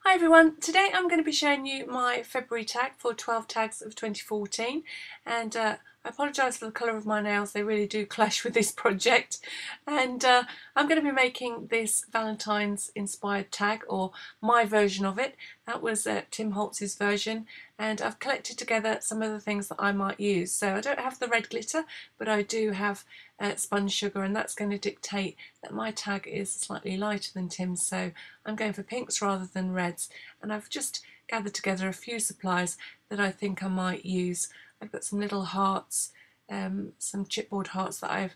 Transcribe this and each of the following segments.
Hi everyone, today I'm going to be showing you my February tag for 12 tags of 2014 and I apologise for the colour of my nails, they really do clash with this project, and I'm going to be making this Valentine's inspired tag, or my version of it. That was Tim Holtz's version, and I've collected together some of the things that I might use. So I don't have the red glitter, but I do have sponge sugar, and that's going to dictate that my tag is slightly lighter than Tim's, so I'm going for pinks rather than reds, and I've just gathered together a few supplies that I think I might use. I've got some little hearts, some chipboard hearts that I've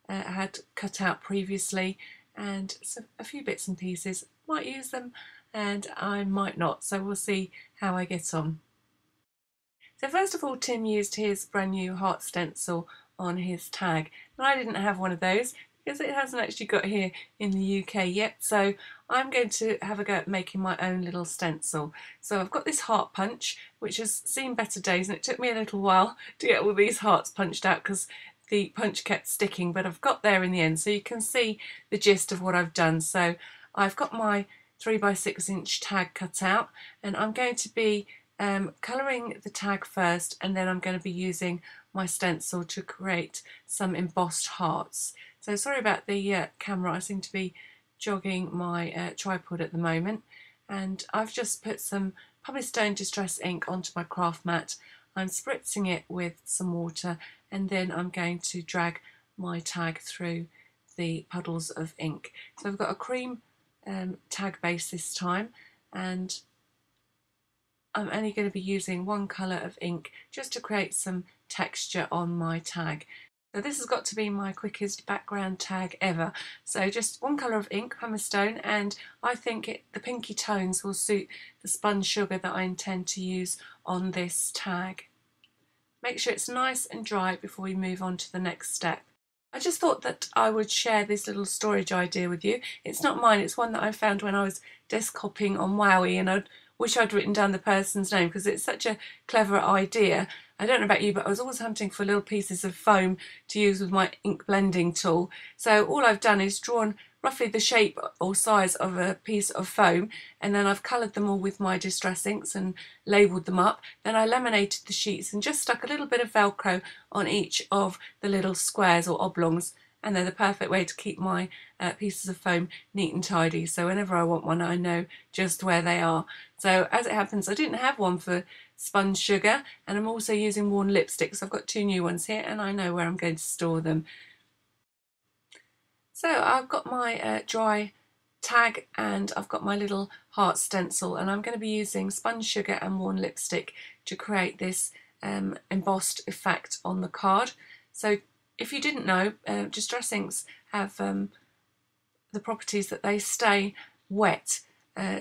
had cut out previously, and a few bits and pieces. Might use them and I might not, so we'll see how I get on. So first of all, Tim used his brand new heart stencil on his tag, and I didn't have one of those because it hasn't actually got here in the UK yet, so I'm going to have a go at making my own little stencil. So I've got this heart punch, which has seen better days, and it took me a little while to get all these hearts punched out because the punch kept sticking, but I've got there in the end, so you can see the gist of what I've done. So I've got my 3x6 inch tag cut out, and I'm going to be colouring the tag first, and then I'm going to be using my stencil to create some embossed hearts. So sorry about the camera, I seem to be jogging my tripod at the moment, and I've just put some Pumice Stone Distress ink onto my craft mat. I'm spritzing it with some water, and then I'm going to drag my tag through the puddles of ink. So I've got a cream tag base this time, and I'm only going to be using one colour of ink just to create some texture on my tag. So this has got to be my quickest background tag ever. So just one colour of ink, Pumice Stone, and I think the pinky tones will suit the sponge sugar that I intend to use on this tag. Make sure it's nice and dry before we move on to the next step. I just thought that I would share this little storage idea with you. It's not mine, it's one that I found when I was desk hopping on Wowie, and I wish I'd written down the person's name because it's such a clever idea. I don't know about you, but I was always hunting for little pieces of foam to use with my ink blending tool. So all I've done is drawn roughly the shape or size of a piece of foam, and then I've coloured them all with my distress inks and labelled them up. Then I laminated the sheets and just stuck a little bit of Velcro on each of the little squares or oblongs, and they're the perfect way to keep my pieces of foam neat and tidy, so whenever I want one I know just where they are. So as it happens, I didn't have one for sponge sugar, and I'm also using worn lipsticks. I've got two new ones here and I know where I'm going to store them. So I've got my dry tag, and I've got my little heart stencil, and I'm going to be using sponge sugar and worn lipstick to create this embossed effect on the card. So if you didn't know, distress inks have the properties that they stay wet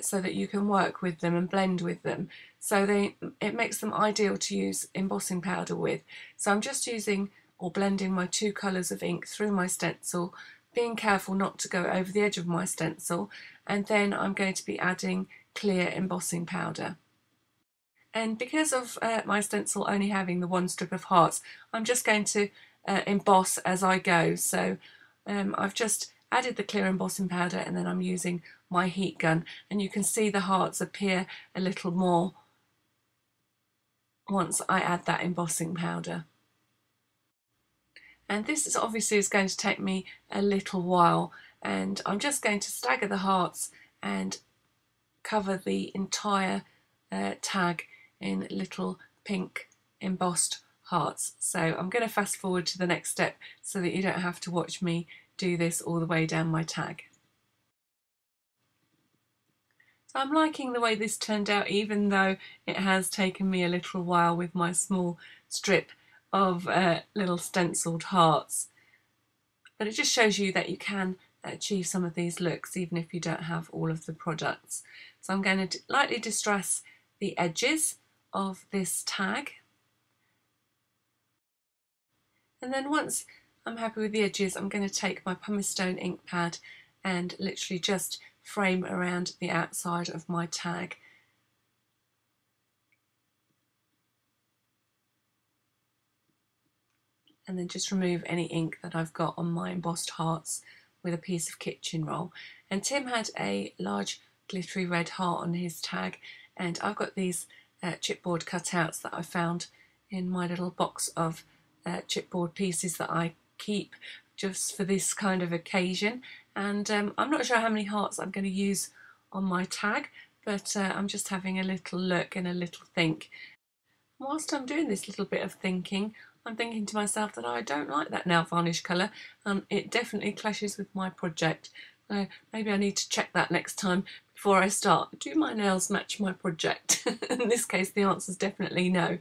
so that you can work with them and blend with them. So it makes them ideal to use embossing powder with. So I'm just using or blending my two colours of ink through my stencil, being careful not to go over the edge of my stencil, and then I'm going to be adding clear embossing powder. And because of my stencil only having the one strip of hearts, I'm just going to emboss as I go. So I've just added the clear embossing powder, and then I'm using my heat gun, and you can see the hearts appear a little more once I add that embossing powder. And this is obviously going to take me a little while, and I'm just going to stagger the hearts and cover the entire tag in little pink embossed hearts. So I'm going to fast forward to the next step so that you don't have to watch me do this all the way down my tag. So I'm liking the way this turned out, even though it has taken me a little while with my small strip of little stenciled hearts. But it just shows you that you can achieve some of these looks even if you don't have all of the products. So I'm going to lightly distress the edges of this tag, and then once I'm happy with the edges, I'm going to take my Pumice Stone ink pad and literally just frame around the outside of my tag. And then just remove any ink that I've got on my embossed hearts with a piece of kitchen roll. And Tim had a large glittery red heart on his tag, and I've got these chipboard cutouts that I found in my little box of chipboard pieces that I keep just for this kind of occasion, and I'm not sure how many hearts I'm going to use on my tag, but I'm just having a little look and a little think. Whilst I'm doing this little bit of thinking, I'm thinking to myself that I don't like that nail varnish colour, and it definitely clashes with my project. So maybe I need to check that next time before I start. Do my nails match my project? In this case, the answer is definitely no.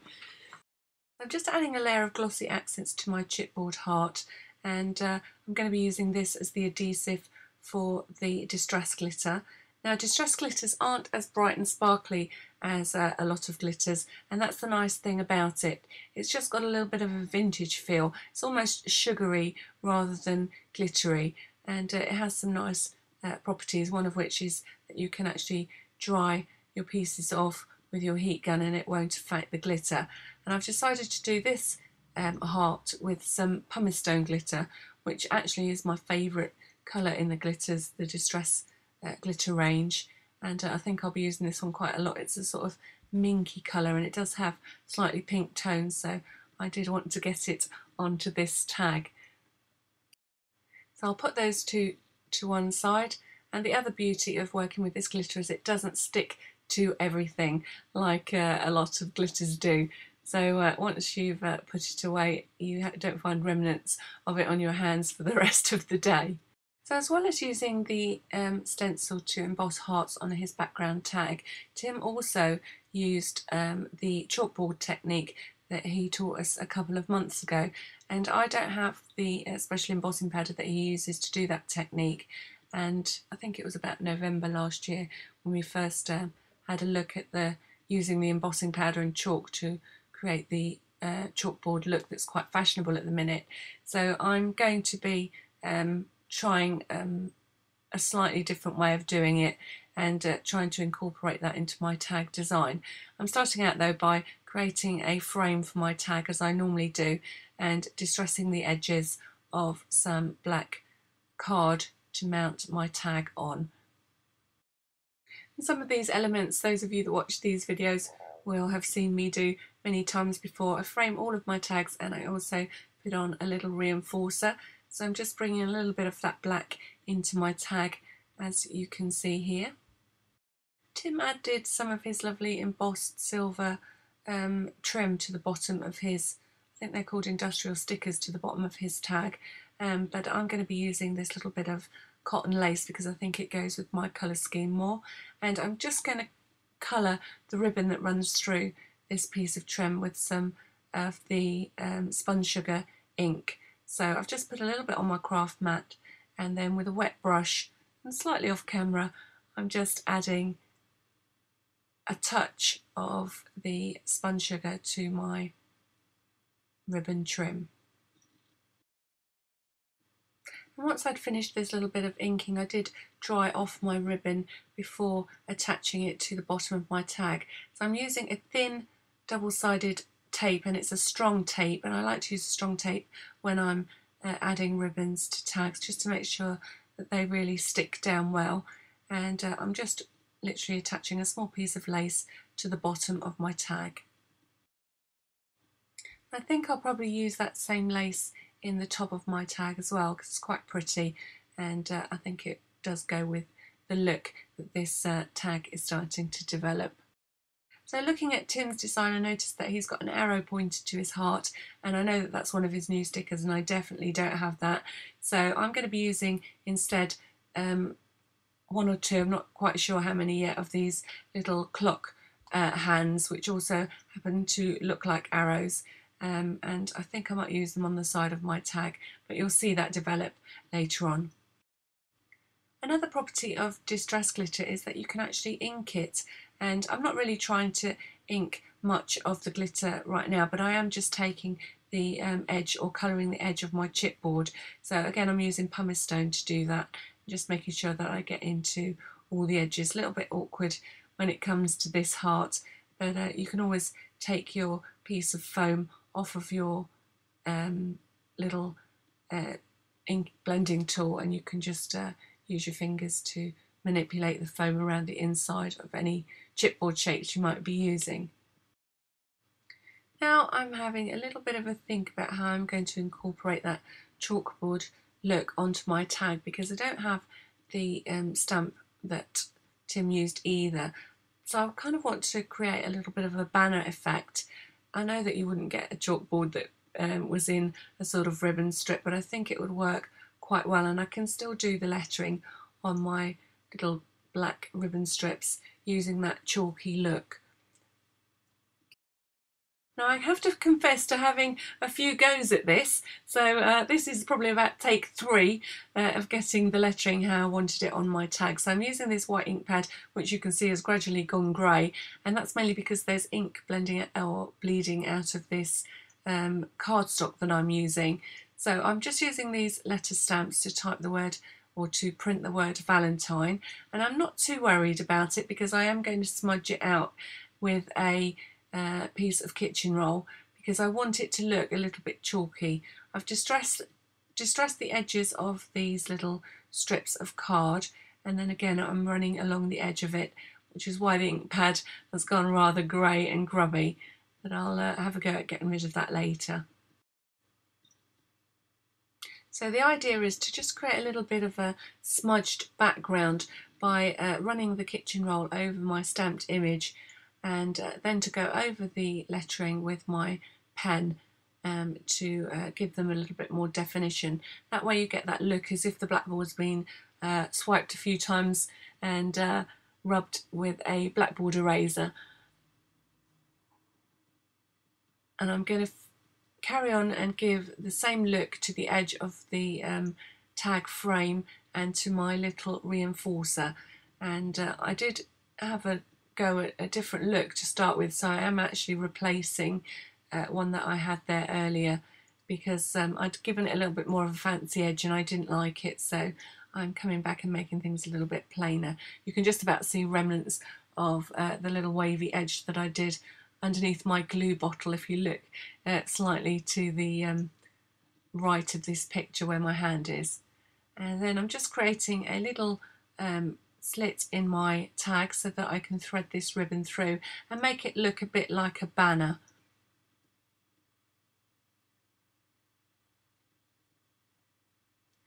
I'm just adding a layer of glossy accents to my chipboard heart, and I'm going to be using this as the adhesive for the distress glitter. Now, distress glitters aren't as bright and sparkly as a lot of glitters, and that's the nice thing about it. It's just got a little bit of a vintage feel. It's almost sugary rather than glittery, and it has some nice properties, one of which is that you can actually dry your pieces off with your heat gun and it won't affect the glitter. And I've decided to do this heart with some pumice stone glitter, which actually is my favourite colour in the glitters, the distress glitter range, and I think I'll be using this one quite a lot. It's a sort of minky colour and it does have slightly pink tones, so I did want to get it onto this tag. So I'll put those two to one side, and the other beauty of working with this glitter is it doesn't stick to everything like a lot of glitters do. So once you've put it away, you don't find remnants of it on your hands for the rest of the day. So as well as using the stencil to emboss hearts on his background tag, Tim also used the chalkboard technique that he taught us a couple of months ago, and I don't have the special embossing powder that he uses to do that technique, and I think it was about November last year when we first had a look at using the embossing powder and chalk to create the chalkboard look that's quite fashionable at the minute. So I'm going to be trying a slightly different way of doing it and trying to incorporate that into my tag design. I'm starting out though by creating a frame for my tag as I normally do, and distressing the edges of some black card to mount my tag on. And some of these elements, those of you that watch these videos will have seen me do many times before. I frame all of my tags and I also put on a little reinforcer. So I'm just bringing a little bit of that black into my tag, as you can see here. Tim added some of his lovely embossed silver trim to the bottom of his, I think they're called industrial stickers, to the bottom of his tag. But I'm going to be using this little bit of cotton lace because I think it goes with my colour scheme more. And I'm just going to colour the ribbon that runs through this piece of trim with some of the spun sugar ink. So I've just put a little bit on my craft mat, and then with a wet brush and slightly off camera, I'm just adding a touch of the spun sugar to my ribbon trim. And once I'd finished this little bit of inking, I did dry off my ribbon before attaching it to the bottom of my tag. So I'm using a thin double-sided tape, and it's a strong tape, and I like to use a strong tape when I'm adding ribbons to tags, just to make sure that they really stick down well. And I'm just literally attaching a small piece of lace to the bottom of my tag. I think I'll probably use that same lace in the top of my tag as well, because it's quite pretty, and I think it does go with the look that this tag is starting to develop. So looking at Tim's design, I noticed that he's got an arrow pointed to his heart, and I know that that's one of his new stickers, and I definitely don't have that. So I'm going to be using instead one or two, I'm not quite sure how many yet, of these little clock hands, which also happen to look like arrows. And I think I might use them on the side of my tag, but you'll see that develop later on. Another property of distress glitter is that you can actually ink it, and I'm not really trying to ink much of the glitter right now, but I am just taking the edge, or colouring the edge of my chipboard. So again, I'm using pumice stone to do that, just making sure that I get into all the edges. A little bit awkward when it comes to this heart, but you can always take your piece of foam off of your little ink blending tool, and you can just use your fingers to manipulate the foam around the inside of any chipboard shapes you might be using. Now I'm having a little bit of a think about how I'm going to incorporate that chalkboard look onto my tag, because I don't have the stamp that Tim used either. So I kind of want to create a little bit of a banner effect. I know that you wouldn't get a chalkboard that was in a sort of ribbon strip, but I think it would work quite well, and I can still do the lettering on my little black ribbon strips using that chalky look. Now I have to confess to having a few goes at this, so this is probably about take 3 of getting the lettering how I wanted it on my tag. So I'm using this white ink pad, which you can see has gradually gone grey, and that's mainly because there's ink blending or bleeding out of this cardstock that I'm using. So I'm just using these letter stamps to type the word or to print the word Valentine, and I'm not too worried about it because I am going to smudge it out with a piece of kitchen roll because I want it to look a little bit chalky. I've distressed the edges of these little strips of card, and then again I'm running along the edge of it, which is why the ink pad has gone rather grey and grubby, but I'll have a go at getting rid of that later. So the idea is to just create a little bit of a smudged background by running the kitchen roll over my stamped image, and then to go over the lettering with my pen to give them a little bit more definition. That way you get that look as if the blackboard's been swiped a few times and rubbed with a blackboard eraser. And I'm going to carry on and give the same look to the edge of the tag frame and to my little reinforcer. And I did have a go at a different look to start with, so I am actually replacing one that I had there earlier because I'd given it a little bit more of a fancy edge and I didn't like it, so I'm coming back and making things a little bit plainer. You can just about see remnants of the little wavy edge that I did underneath my glue bottle if you look slightly to the right of this picture where my hand is. And then I'm just creating a little slit in my tag so that I can thread this ribbon through and make it look a bit like a banner.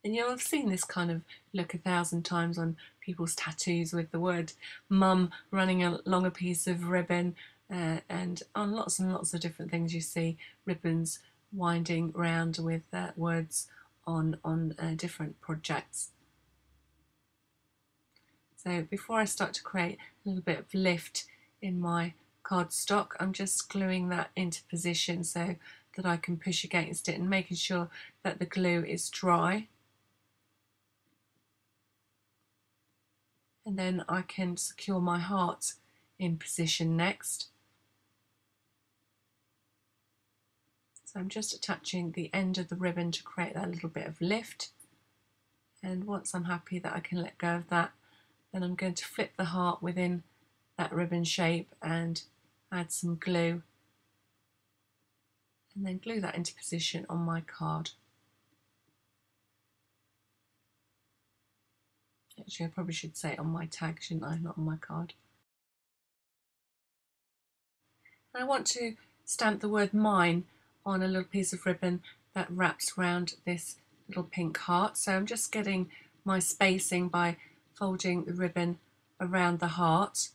And you'll have seen this kind of look 1,000 times on people's tattoos with the word mum running along a piece of ribbon, and on lots and lots of different things you see ribbons winding round with words on different projects. So before I start to create a little bit of lift in my cardstock, I'm just gluing that into position so that I can push against it and making sure that the glue is dry. And then I can secure my heart in position next. So I'm just attaching the end of the ribbon to create that little bit of lift. And once I'm happy that I can let go of that, then I'm going to flip the heart within that ribbon shape and add some glue, and then glue that into position on my card. Actually, I probably should say it on my tag, shouldn't I? Not on my card. And I want to stamp the word mine on a little piece of ribbon that wraps around this little pink heart. So I'm just getting my spacing by folding the ribbon around the heart.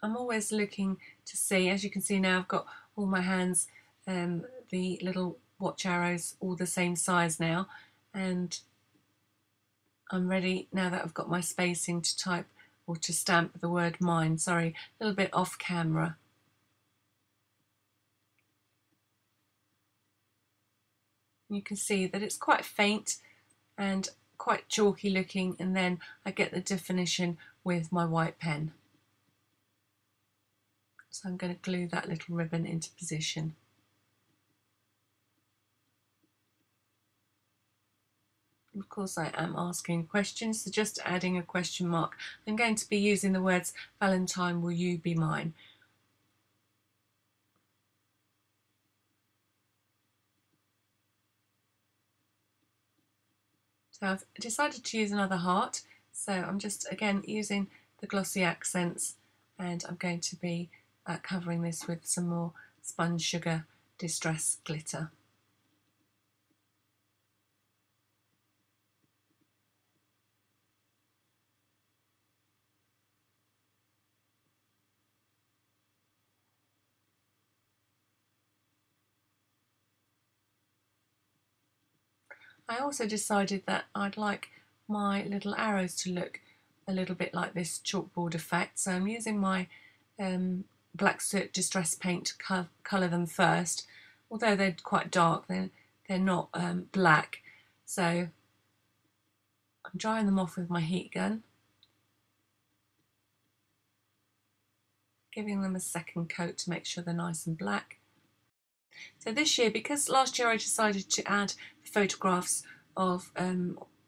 I'm always looking to see, as you can see now I've got all my hands, the little watch arrows all the same size now, and I'm ready now that I've got my spacing to type or to stamp the word mine. Sorry, a little bit off camera. You can see that it's quite faint and quite chalky looking, and then I get the definition with my white pen. So I'm going to glue that little ribbon into position. Of course I am asking questions, so just adding a question mark. I'm going to be using the words Valentine, will you be mine? So I've decided to use another heart, so I'm just again using the glossy accents, and I'm going to be covering this with some more Sponge Sugar Distress glitter. I also decided that I'd like my little arrows to look a little bit like this chalkboard effect, so I'm using my black soot distress paint to colour them first. Although they're quite dark, they're not black, so I'm drying them off with my heat gun, giving them a second coat to make sure they're nice and black. So this year, because last year I decided to add photographs of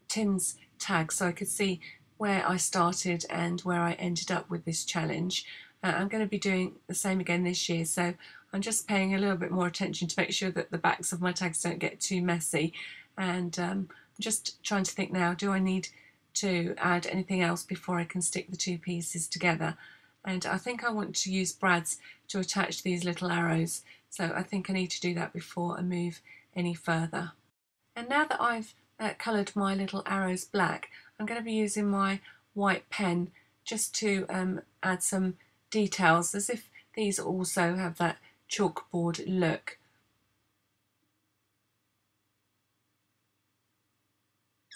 Tim's tag so I could see where I started and where I ended up with this challenge, I'm going to be doing the same again this year, so I'm just paying a little bit more attention to make sure that the backs of my tags don't get too messy, and I'm just trying to think now, do I need to add anything else before I can stick the two pieces together? And I think I want to use brads to attach these little arrows, so I think I need to do that before I move any further. And now that I've coloured my little arrows black, I'm going to be using my white pen just to add some details, as if these also have that chalkboard look.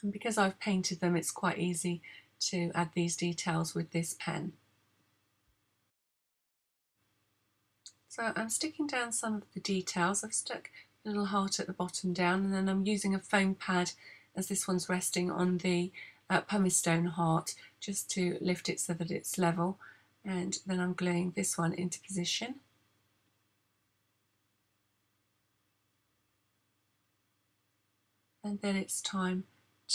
And because I've painted them, it's quite easy to add these details with this pen. So I'm sticking down some of the details. I've stuck a little heart at the bottom down, and then I'm using a foam pad, as this one's resting on the pumice stone heart, just to lift it so that it's level, and then I'm gluing this one into position. And then it's time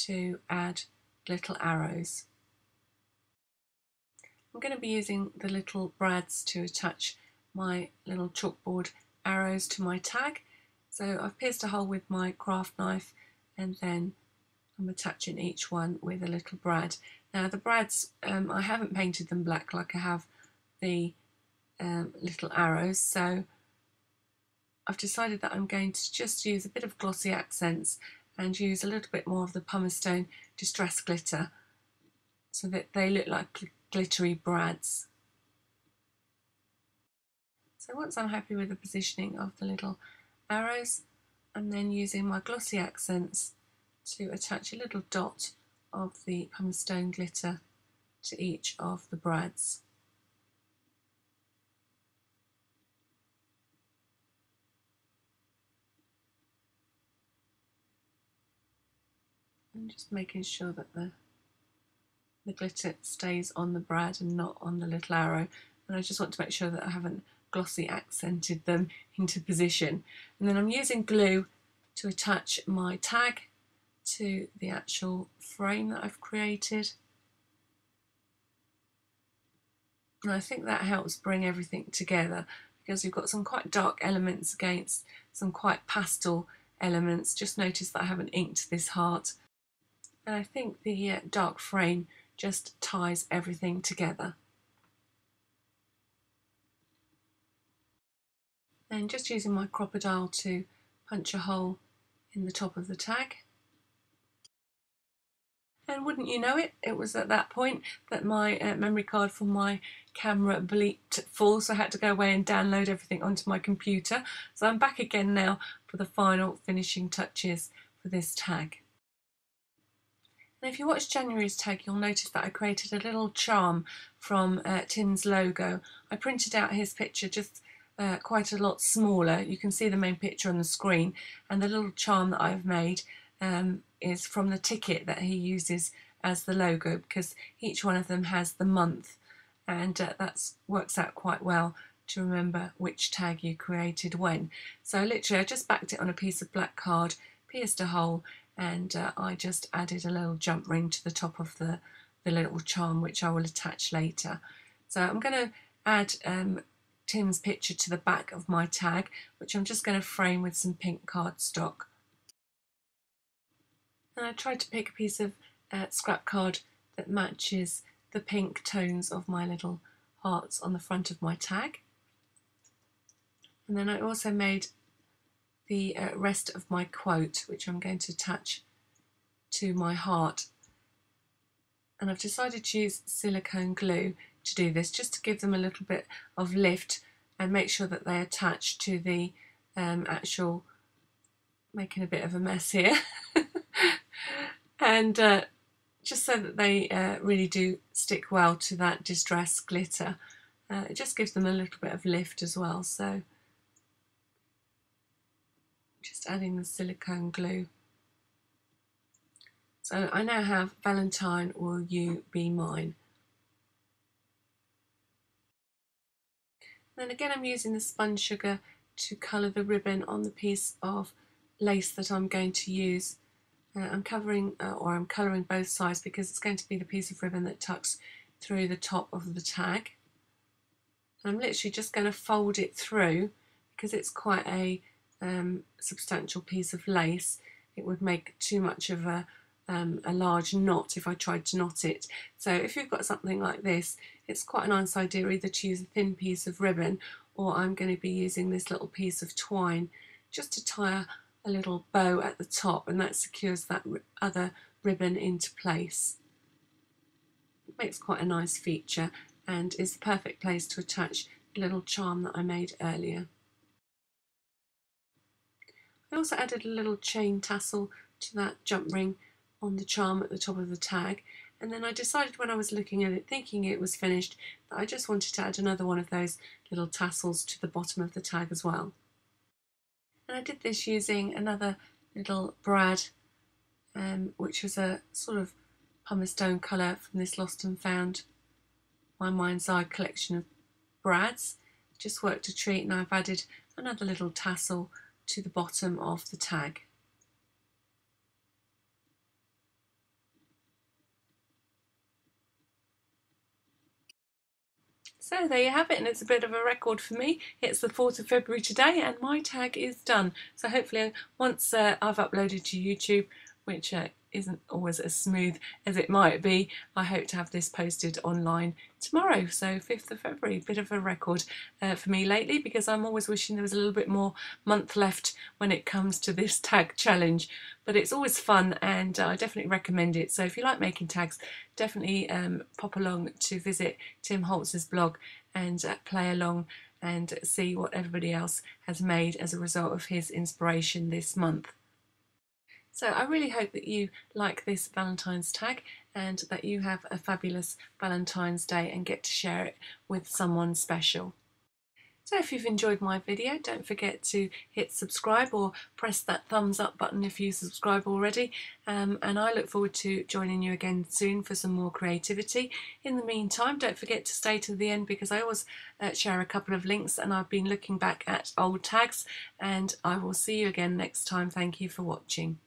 to add little arrows. I'm going to be using the little brads to attach my little chalkboard arrows to my tag. So I've pierced a hole with my craft knife, and then I'm attaching each one with a little brad. Now the brads, I haven't painted them black like I have the little arrows, so I've decided that I'm going to just use a bit of glossy accents and use a little bit more of the pumice stone distress glitter so that they look like glittery brads. So once I'm happy with the positioning of the little arrows, I'm then using my glossy accents to attach a little dot of the pumice stone glitter to each of the brads. And just making sure that the glitter stays on the brad and not on the little arrow. And I just want to make sure that I haven't glossy accented them into position. And then I'm using glue to attach my tag to the actual frame that I've created. And I think that helps bring everything together, because you've got some quite dark elements against some quite pastel elements. Just notice that I haven't inked this heart. And I think the dark frame just ties everything together. And just using my crocodile to punch a hole in the top of the tag. And wouldn't you know it, it was at that point that my memory card for my camera bleeped full, so I had to go away and download everything onto my computer. So I'm back again now for the final finishing touches for this tag. And if you watch January's tag, you'll notice that I created a little charm from Tim's logo. I printed out his picture just quite a lot smaller. You can see the main picture on the screen, and the little charm that I've made is from the ticket that he uses as the logo, because each one of them has the month, and that works out quite well to remember which tag you created when. So literally I just backed it on a piece of black card, pierced a hole, and I just added a little jump ring to the top of the little charm, which I will attach later. So I'm going to add Tim's picture to the back of my tag, which I'm just going to frame with some pink cardstock. And I tried to pick a piece of scrap card that matches the pink tones of my little hearts on the front of my tag. And then I also made the rest of my quote, which I'm going to attach to my heart. And I've decided to use silicone glue to do this, just to give them a little bit of lift and make sure that they attach to the actual, making a bit of a mess here, and just so that they really do stick well to that distress glitter. It just gives them a little bit of lift as well, so just adding the silicone glue. So I now have Valentine, Will You Be Mine. Then again, I'm using the spun sugar to colour the ribbon on the piece of lace that I'm going to use. I'm colouring both sides because it's going to be the piece of ribbon that tucks through the top of the tag. And I'm literally just going to fold it through because it's quite a substantial piece of lace. It would make too much of a large knot if I tried to knot it. So if you've got something like this, it's quite a nice idea either to use a thin piece of ribbon, or I'm going to be using this little piece of twine just to tie a little bow at the top, and that secures that other ribbon into place. It makes quite a nice feature and is the perfect place to attach the little charm that I made earlier. I also added a little chain tassel to that jump ring on the charm at the top of the tag, and then I decided when I was looking at it, thinking it was finished, that I just wanted to add another one of those little tassels to the bottom of the tag as well. And I did this using another little brad, which was a sort of pumice stone colour from this Lost and Found My Mind's Eye collection of brads. Just worked a treat, and I've added another little tassel to the bottom of the tag. So there you have it, and it's a bit of a record for me. It's the 4th of February today and my tag is done. So hopefully once I've uploaded to YouTube, which isn't always as smooth as it might be, I hope to have this posted online tomorrow. So 5th of February, bit of a record for me lately, because I'm always wishing there was a little bit more month left when it comes to this tag challenge. But it's always fun, and I definitely recommend it. So if you like making tags, definitely pop along to visit Tim Holtz's blog and play along and see what everybody else has made as a result of his inspiration this month. So I really hope that you like this Valentine's tag and that you have a fabulous Valentine's Day and get to share it with someone special. So if you've enjoyed my video, don't forget to hit subscribe or press that thumbs up button if you subscribe already. And I look forward to joining you again soon for some more creativity. In the meantime, don't forget to stay to the end, because I always share a couple of links, and I've been looking back at old tags, and I will see you again next time. Thank you for watching.